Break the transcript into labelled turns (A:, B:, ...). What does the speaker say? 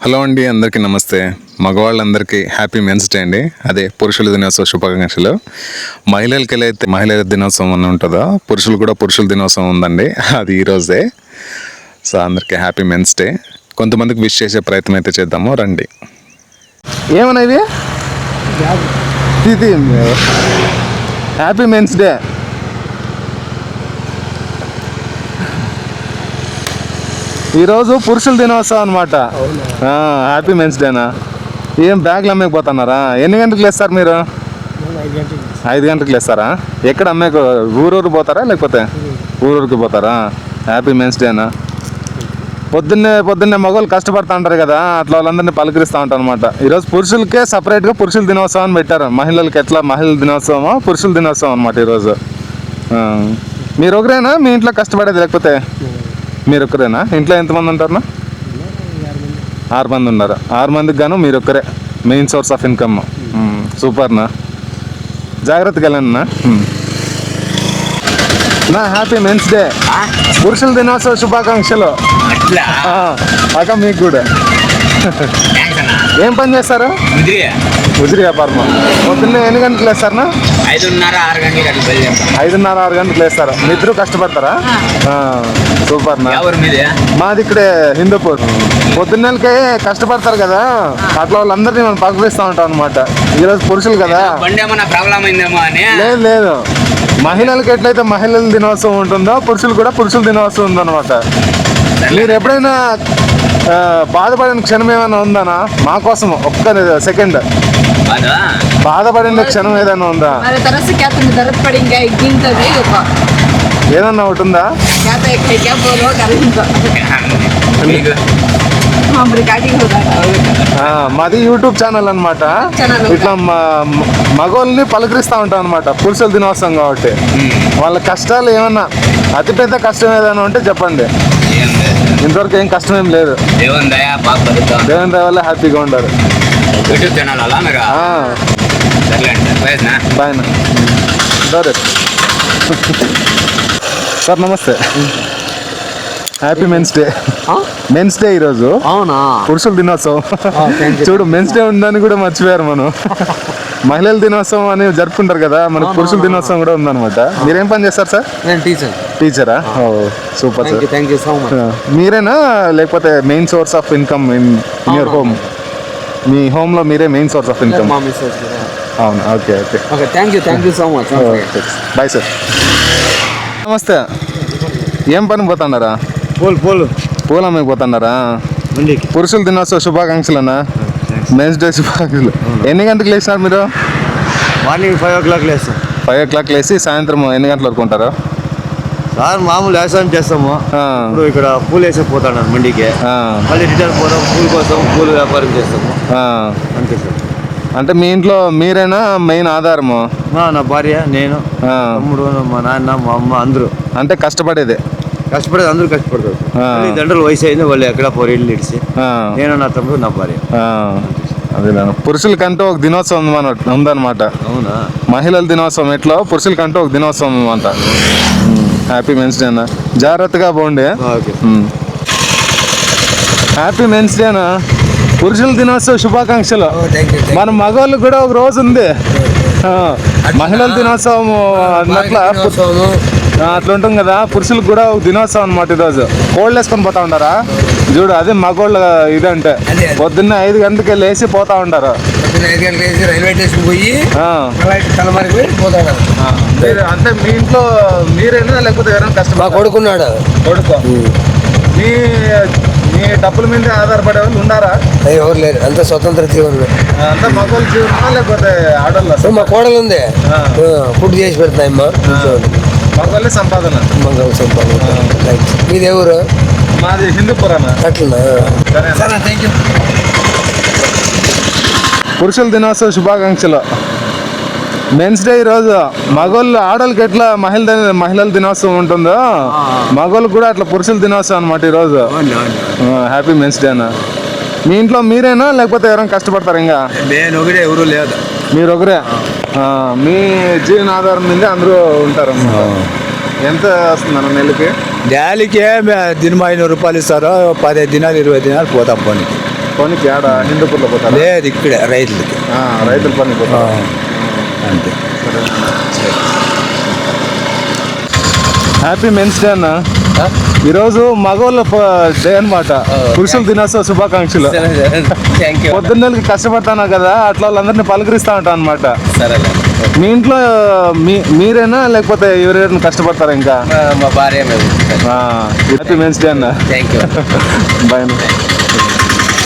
A: Hello అండి, అందరికీ నమస్తే. మగవాళ్ళందరికీ హ్యాపీ మెన్స్ డే అండి. అదే పురుషుల దినోత్సవ శుభాకాంక్షలు. మహిళలకి అయితే మహిళల దినోత్సవం అని ఉంటుందో, పురుషులు కూడా పురుషుల దినోత్సవం ఉందండి, అది ఈరోజే. సో అందరికీ హ్యాపీ మెన్స్ డే. కొంతమందికి విష్ చేసే ప్రయత్నం అయితే చేద్దాము, రండి. ఏమన్నా ఇది హ్యాపీ మెన్స్ డే. ఈరోజు పురుషుల దినోత్సవం అనమాట. హ్యాపీ మెన్స్ డేనా? ఏం బ్యాగులు అమ్మేకపోతున్నారా? ఎన్ని గంటలకు లేస్తారు మీరు? 5 గంటలకు లేస్తారా? ఎక్కడ అమ్మేకు? ఊరూరు పోతారా లేకపోతే ఊరూరికి పోతారా? హ్యాపీ మెన్స్ డేనా? పొద్దున్నే మగవాళ్ళు కష్టపడుతూ ఉంటారు కదా, అట్లా వాళ్ళందరినీ పలకరిస్తూ ఉంటారు అనమాట. ఈరోజు పురుషులకే సపరేట్గా పురుషుల దినోత్సవం అని పెట్టారు. మహిళలకి ఎట్లా మహిళల దినోత్సవమో పురుషుల దినోత్సవం అనమాట ఈరోజు. మీరు ఒకరేనా మీ ఇంట్లో కష్టపడేది, లేకపోతే మీరు ఒక్కరేనా? ఇంట్లో ఎంతమంది ఉంటారన్నా? 6 మంది ఉన్నారు. 6 మందికి గాను మీరు ఒక్కరే మెయిన్ సోర్స్ ఆఫ్ ఇన్కమ్. సూపర్నా, జాగ్రత్తగా వెళ్ళండి నా. హ్యాపీ మెన్స్ డే, పురుషుల దినోత్సవ శుభాకాంక్షలు అక్క మీకు కూడా. ఏం పని చేస్తారు? ఉజిరి వ్యాపారం. పొద్దున్నే ఎన్ని గంటలకు లేస్తారన్నా? 5:30 6 గంటలకు లేస్తారు. మీ ఇద్దరు కష్టపడతారా? సూపర్నా. మాది ఇక్కడే హిందూపూర్. పొద్దున్నెలకే కష్టపడతారు కదా, అట్లా వాళ్ళందరినీ మనం పలకరిస్తూ ఉంటాం అనమాట. ఈరోజు పురుషులు కదా. లేదు, మహిళలకు ఎట్లయితే మహిళల దినోత్సవం ఉంటుందో పురుషులు కూడా పురుషుల దినోత్సవం ఉందన్నమాట. మీరు ఎప్పుడైనా బాధపడిన క్షణం ఏమైనా ఉందానా? మా కోసం ఒక్క సెకండ్ బాధపడిన క్షణం ఏదైనా ఉందా? ఏదన్నా ఒకటి ఉందా? మాది యూట్యూబ్ ఛానల్ అనమాట. ఇట్లా మగవాళ్ళని పలకరిస్తూ ఉంటాం అనమాట, పురుషుల దినోత్సవం కాబట్టి. వాళ్ళ కష్టాలు ఏమన్నా, అతిపెద్ద కష్టం ఏదైనా ఉంటే చెప్పండి. ఇంతవరకు ఏం కష్టం ఏం లేదు. దేవుని దయ వల్ల హ్యాపీగా ఉంటారు. బాయ్ సార్, నమస్తే. Happy men's day. Men's day ఈరోజు.
B: అవునా?
A: పురుషుల దినోత్సవం. చూడు, మెన్స్ డే ఉందని కూడా మర్చిపోయారు మనం. మహిళల దినోత్సవం అని జరుపుకుంటారు కదా, మనకు పురుషుల దినోత్సవం కూడా ఉందన్నమాట. మీరేం పని చేస్తారు సార్? టీచరా? Super sir,
B: thank you so much.
A: మీరేనా లేకపోతే main source of income in your home? మీ హోమ్ లో మీరే మెయిన్ సోర్స్ ఆఫ్ ఇన్కమ్? అవును. Okay.
B: Thank you so much.
A: Bye sir. నమస్తే. ఏం పని పోతున్నారా? పూలు అమ్మకపోతున్నారా? పురుషుల దినోత్సవ శుభాకాంక్షలన్నా. మెన్స్ డే శుభాకాంక్షలు. ఎన్ని గంటలకు లేచినారు మీరు?
B: మార్నింగ్ 5 o'clock లేస్తాం.
A: 5 o'clock లేచి సాయంత్రం ఎన్ని గంటల వరకు ఉంటారు?
B: సార్ మామూలు వ్యవసాయం చేస్తాము. ఇప్పుడు ఇక్కడ పూలు వేసే పోతాను మండికి, మళ్ళీ రిటర్న్ పోతాం పూల కోసం, పూలు వ్యాపారం చేస్తాము. అంతే సార్.
A: అంటే మీ ఇంట్లో మీరేనా మెయిన్ ఆధారము?
B: నా భార్య, నేను, తమ్ముడు, మా నాన్న, మా అమ్మ, అందరూ. అంటే
A: కష్టపడేది
B: అందరూ కష్టపడతారు. తండ్రులు వయసు అయింది, వాళ్ళు ఎక్కడ పోరు ఇల్లు ఇడిచి. నేను, నా తమ్ముడు, నా భార్య.
A: అదే పురుషులకంటూ ఒక దినోత్సవం ఉందన్నమాట.
B: అవునా? మహిళల
A: దినోత్సవం ఎట్లా పురుషులకంటూ ఒక దినోత్సవం అనమాట. హ్యాపీ మెన్స్ డే అన్న. జాగ్రత్తగా పోండి. హ్యాపీ మెన్స్ డే అన్న. పురుషుల దినోత్సవ శుభాకాంక్షలు. మన మగవాళ్ళు కూడా ఒక రోజు ఉంది, మహిళల దినోత్సవం అన్నట్ల అట్లా ఉంటుంది కదా. పురుషులకు కూడా ఒక దినోత్సవం అనమాట ఈరోజు. కోళ్ళు వేసుకొని పోతా ఉంటారా? చూడు, అదే మగోళ్ళ ఇదంటే పొద్దున్నే 5 గంటలకి లేచి పోతా ఉంటారు.
B: రైల్వే స్టేషన్ పోయి
A: అంటే మీ ఇంట్లో మీరేనా లేకపోతే ఎవరైనా కష్టం?
B: కొడుకున్నాడు.
A: కొడుకు. మీ డబ్బుల మీద ఆధారపడే వాళ్ళు ఉన్నారా?
B: ఎవరు లేరు, అంత స్వతంత్ర జీవనం.
A: అంతా మగవాళ్ళ జీవనమా లేకపోతే ఆడవాళ్ళ?
B: మా కోడలు ఉంది, ఫుడ్ చేసి పెడతాయమ్మా.
A: మగవాళ్ళే సంపాదన.
B: మీది ఎవరు?
A: మాది హిందూపురం.
B: అట్లా. Thank you.
A: పురుషుల దినోత్సవ శుభాకాంక్షలు. మెన్స్ డే ఈరోజు. మగవాళ్ళు ఆడవాళ్ళకి ఎట్లా మహిళల దినోత్సవం ఉంటుందో, మగవాళ్ళకి కూడా అట్లా పురుషుల దినోత్సవం అనమాట ఈరోజు. హ్యాపీ మెన్స్ డే అన్న. మీ ఇంట్లో మీరేనా లేకపోతే ఎవరైనా కష్టపడతారు? ఇంకా
B: నేను ఒకరే, ఎవరు లేదు.
A: మీరు ఒకరే. మీ జీవనాధారం మీద అందరూ ఉంటారు. ఎంత వస్తుందన్న నెలకి?
B: డాలీకి దినం 500 రూపాయలు ఇస్తారు. 15 దినాలు 20 దినాలు పోతాం పనికి.
A: పనికి ఆడ హిందూపూర్లో పోతారా
C: లేదు ఇక్కడే రైతులకి
A: రైతుల పనికి పోతారా
C: అంతే.
A: హ్యాపీ మెన్స్ డే అన్న ఈరోజు మగవాళ్ళ డే అన్నమాట పురుషుల దినోత్సవ శుభాకాంక్షలు
C: థ్యాంక్ యూ.
A: పొద్దున్నెలకి కష్టపడతాను కదా అట్లా వాళ్ళందరినీ పలకరిస్తా ఉంటాను అనమాట
C: సరేలే.
A: మీ ఇంట్లో మీరేనా లేకపోతే ఎవరైనా కష్టపడతారా ఇంకా
C: మా భార్య మేము.
A: హ్యాపీ మెన్స్ డే అన్న
C: థ్యాంక్ యూ.
A: బాయ్ అన్న